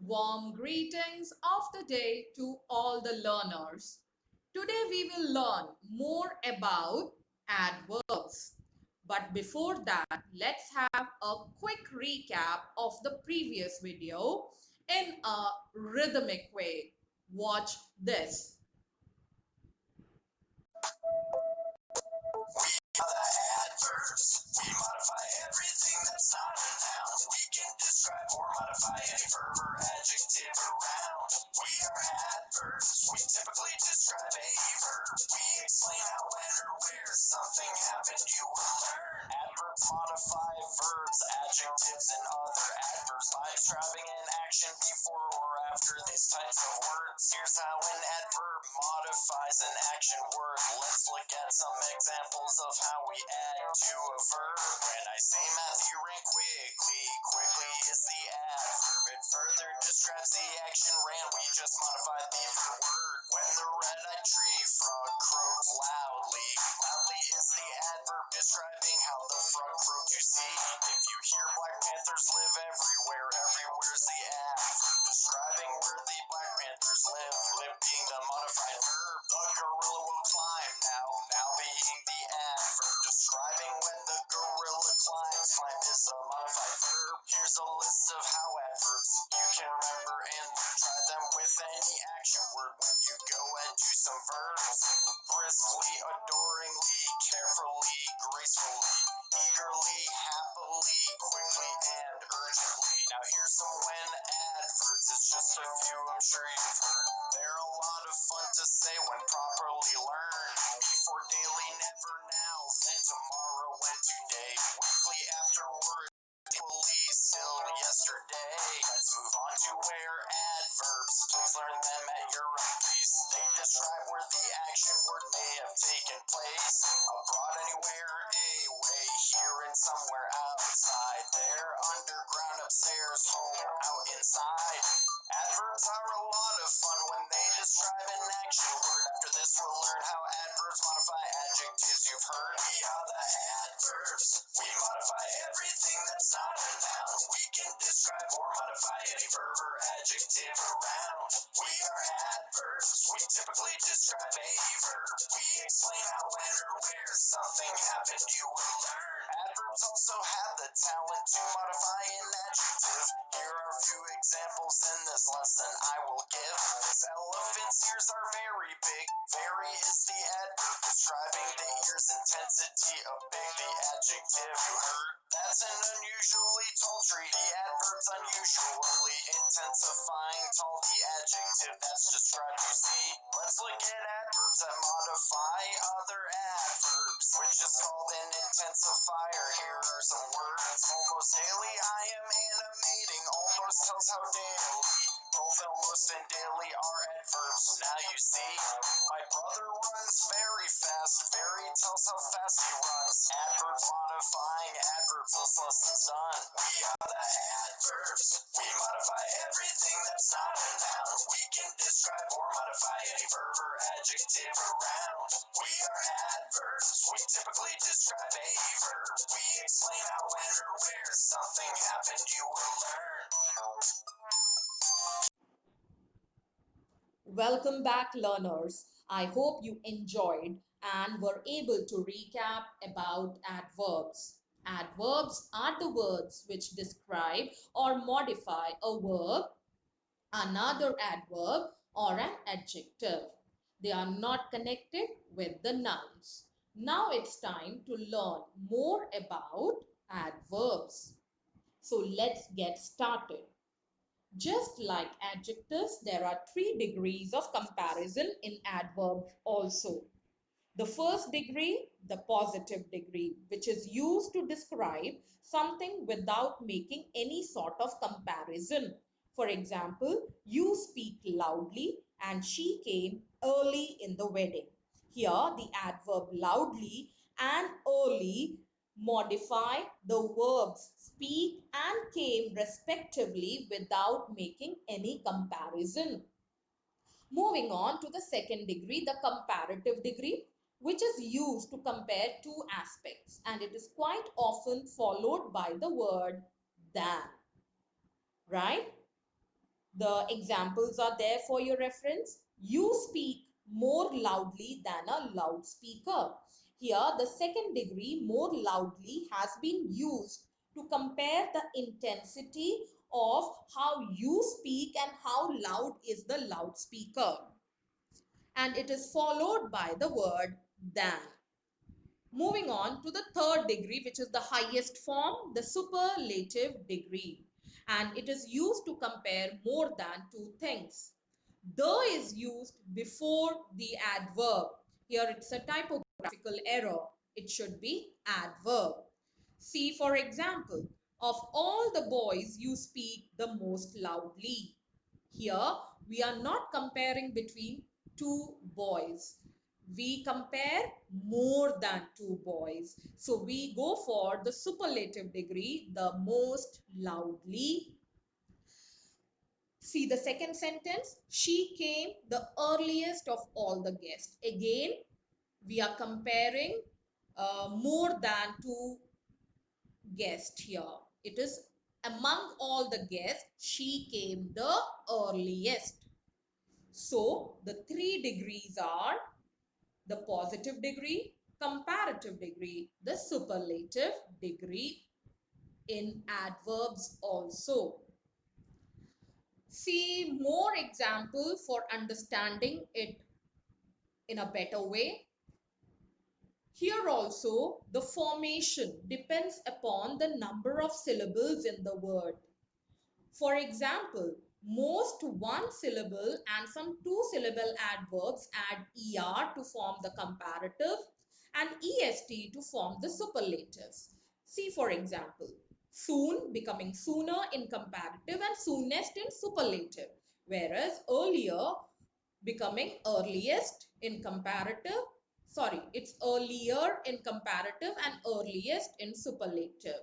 Warm greetings of the day to all the learners. Today we will learn more about adverbs. But before that, let's have a quick recap of the previous video in a rhythmic way. Watch this. Adverbs. We modify everything that's not a noun. We can describe or modify any verb or adjective around. We are adverbs. We typically describe a verb. We explain how, when, or where something happened. You will learn. Adverbs modify verbs, adjectives, and other adverbs by describing an action before or after these types of words. Here's how an adverb modifies an action word. Let's look at some examples of how we add to a verb. When I say Matthew ran quickly, quickly is the adverb. It further describes the action ran. We just modified the verb word. When the red-eyed tree frog croaks loudly, loudly is the adverb describing how the frog croaked. You see, if you hear Black Panthers live everywhere, everywhere's the adverb describing where the Black Panthers live. Live being the modified verb. The gorilla will climb now, now being the adverb describing when the gorilla climbs. Climb is a modified verb. Here's a list of how adverbs you can remember and learn. Try them with any action word when you go and do some verbs. Briskly, adoringly, carefully, gracefully, eagerly, happily, quickly, and urgently. Now here's some when adverbs. It's just a few I'm sure you've heard. They're a lot of fun to say when properly learned. Before daily, never now, then tomorrow and today. Weekly, afterward, equally, still yesterday. Let's move on to where adverbs. Please learn them at your own pace. They describe where the action word may have taken place. Abroad, anywhere, away, here, and somewhere outside. There, underground, upstairs, home, out, inside. Adverbs are a lot of fun when they describe an action word. After this, we'll learn how adverbs modify adjectives you've heard. We are the adverbs. We modify everything that's not a noun. We can describe or modify any verb or adjective around. We are adverbs. We typically describe a verb. We explain how, when, or where something happened. You will learn. Adverbs also have the talent to modify an adjective. Here are a few examples in this lesson I will give. This elephant's ears are very big. Very is the adverb describing the ear's intensity of big. The adjective you heard. That's an unusually tall tree. The adverb's unusually intensifying tall. The adjective that's described, you see. Let's look at adverbs that modify other adverbs, which is called an intensifier. Here are some words. Almost daily I am animating. Almost tells how daily. Both almost and daily are adverbs. Now you see. My brother runs very fast. Very tells how fast he runs. Adverbs modifying adverbs. This lesson's done. We are the adverbs. We modify everything that's not a noun. We can describe or modify any verb or adjective around. We are adverbs. We typically describe a verb. We explain how, when, or where something happened. You will learn. Welcome back, learners. I hope you enjoyed and were able to recap about adverbs. Adverbs are the words which describe or modify a verb, another adverb, or an adjective. They are not connected with the nouns. Now it's time to learn more about adverbs. So let's get started. Just like adjectives, there are 3 degrees of comparison in adverbs also. The first degree, the positive degree, which is used to describe something without making any sort of comparison. For example, you speak loudly and she came early in the wedding. Here, the adverb loudly and early modify the verbs speak and came respectively without making any comparison. Moving on to the second degree, the comparative degree, which is used to compare 2 aspects, and it is quite often followed by the word than, right? The examples are there for your reference. You speak more loudly than a loudspeaker. Here, the second degree, more loudly, has been used to compare the intensity of how you speak and how loud is the loudspeaker. And it is followed by the word than. Moving on to the third degree, which is the highest form, the superlative degree. And it is used to compare more than two things. The is used before the adverb. Here it's a typographical error. It should be adverb. See, for example, of all the boys, you speak the most loudly. Here, we are not comparing between two boys. We compare more than two boys. So we go for the superlative degree, the most loudly. See the second sentence. She came the earliest of all the guests. Again, we are comparing more than two guests here. It is among all the guests, she came the earliest. So the three degrees are the positive degree, comparative degree, the superlative degree in adverbs also. See more example for understanding it in a better way. Here also, the formation depends upon the number of syllables in the word. For example, most one syllable and some two syllable adverbs add er to form the comparative and est to form the superlatives. See, for example, soon becoming sooner in comparative and soonest in superlative, whereas earlier becoming earliest in comparative. Sorry, it's earlier in comparative and earliest in superlative.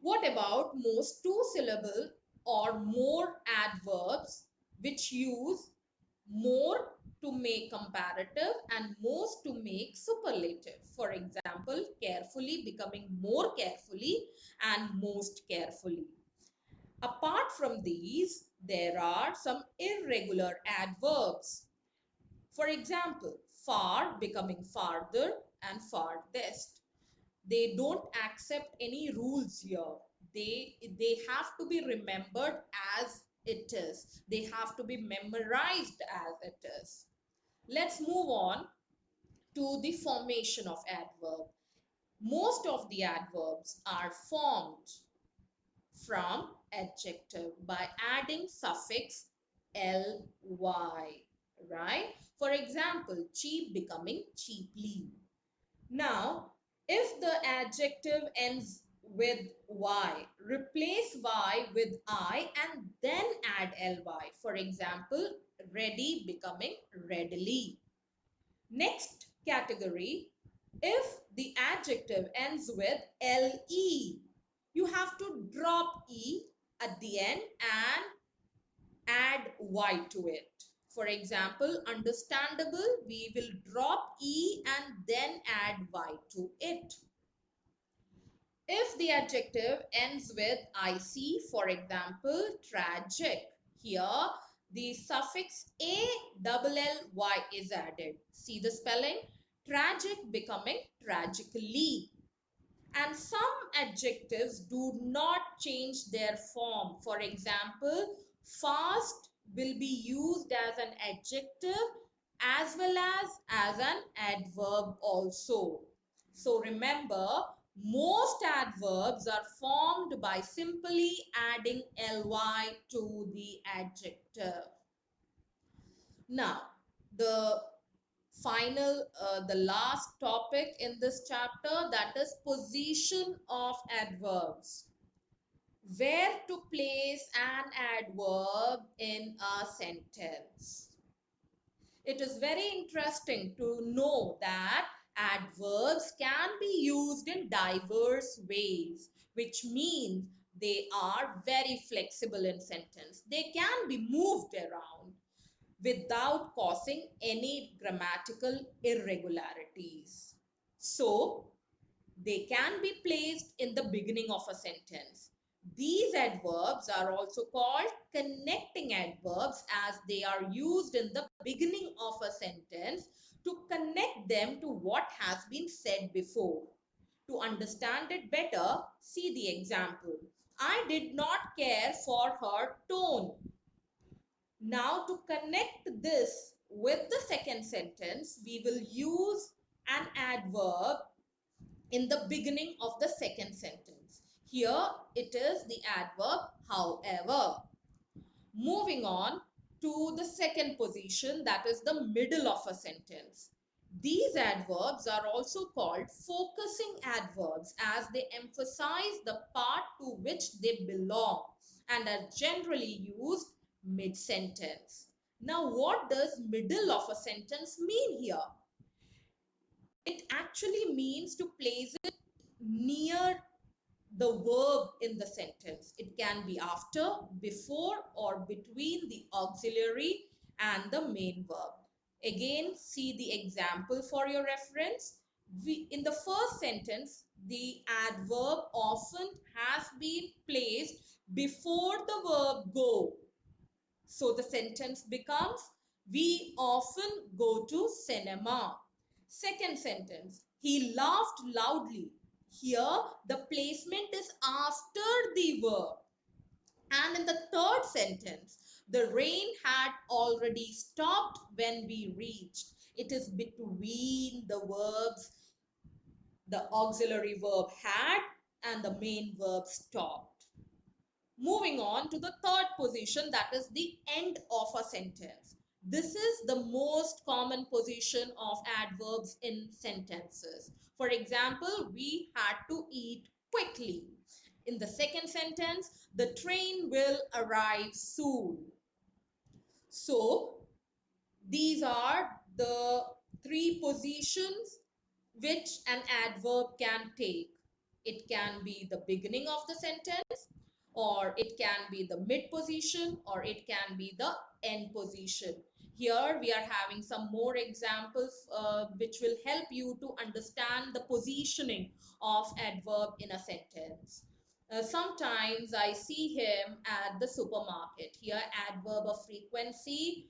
What about most two syllable or more adverbs which use more to make comparative and most to make superlative? For example, carefully becoming more carefully and most carefully. Apart from these, there are some irregular adverbs. For example, far becoming farther and farthest. They don't accept any rules here. They have to be remembered as it is. They have to be memorized as it is. Let's move on to the formation of adverb. Most of the adverbs are formed from adjective by adding suffix ly, right? For example, cheap becoming cheaply. Now, if the adjective ends with y, replace y with I and then add ly. For example, ready becoming readily. Next category, if the adjective ends with le, you have to drop e at the end and add y to it. For example, understandable, we will drop e and then add y to it. If the adjective ends with ic, for example, tragic, here the suffix ally is added. See the spelling? Tragic becoming tragically. And some adjectives do not change their form. For example, fast will be used as an adjective as well as an adverb also. So remember, most adverbs are formed by simply adding ly to the adjective. Now, the the last topic in this chapter, that is position of adverbs. Where to place an adverb in a sentence. It is very interesting to know that adverbs can be used in diverse ways, which means they are very flexible in sentence. They can be moved around without causing any grammatical irregularities. So, they can be placed in the beginning of a sentence. These adverbs are also called connecting adverbs as they are used in the beginning of a sentence to connect them to what has been said before. To understand it better, see the example. I did not care for her tone. Now, to connect this with the second sentence, we will use an adverb in the beginning of the second sentence. Here it is the adverb however. Moving on to the second position, that is the middle of a sentence. These adverbs are also called focusing adverbs as they emphasize the part to which they belong and are generally used mid-sentence. Now, what does middle of a sentence mean here? It actually means to place it near the verb in the sentence. It can be after, before, or between the auxiliary and the main verb. Again, see the example for your reference. In the first sentence, the adverb often has been placed before the verb go. So the sentence becomes, we often go to cinema. Second sentence, he laughed loudly. Here, the placement is after the verb. And in the third sentence, the rain had already stopped when we reached. It is between the verbs, the auxiliary verb had and the main verb stopped. Moving on to the third position, that is the end of a sentence. This is the most common position of adverbs in sentences. For example, we had to eat quickly. In the second sentence, the train will arrive soon. So, these are the three positions which an adverb can take. It can be the beginning of the sentence, or it can be the mid position, or it can be the end position. Here we are having some more examples which will help you to understand the positioning of adverb in a sentence. Sometimes I see him at the supermarket. Here adverb of frequency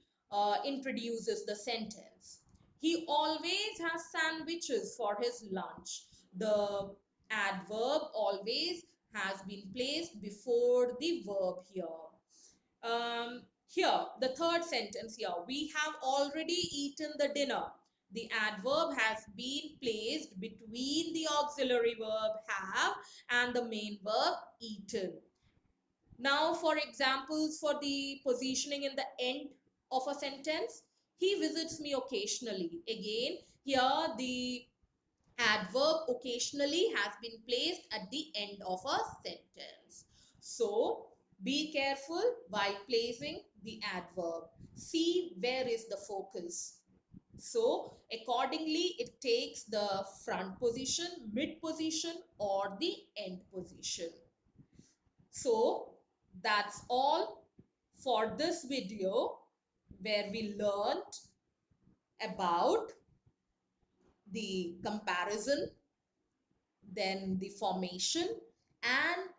introduces the sentence. He always has sandwiches for his lunch. The adverb always has been placed before the verb here. Here, the third sentence here, we have already eaten the dinner. The adverb has been placed between the auxiliary verb have and the main verb eaten. Now, for examples for the positioning in the end of a sentence, he visits me occasionally. Again, here the adverb occasionally has been placed at the end of a sentence. So, be careful while placing the adverb. See where is the focus. So, accordingly, it takes the front position, mid position, or the end position. So, that's all for this video where we learned about the comparison, then the formation, and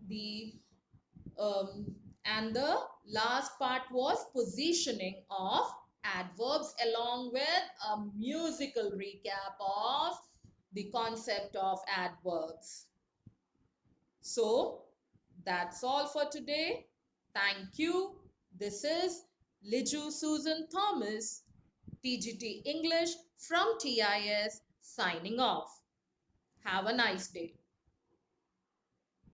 the um, the last part was positioning of adverbs, along with a musical recap of the concept of adverbs. So that's all for today. Thank you. This is Liju Susan Thomas, TGT English from TIS, signing off. Have a nice day.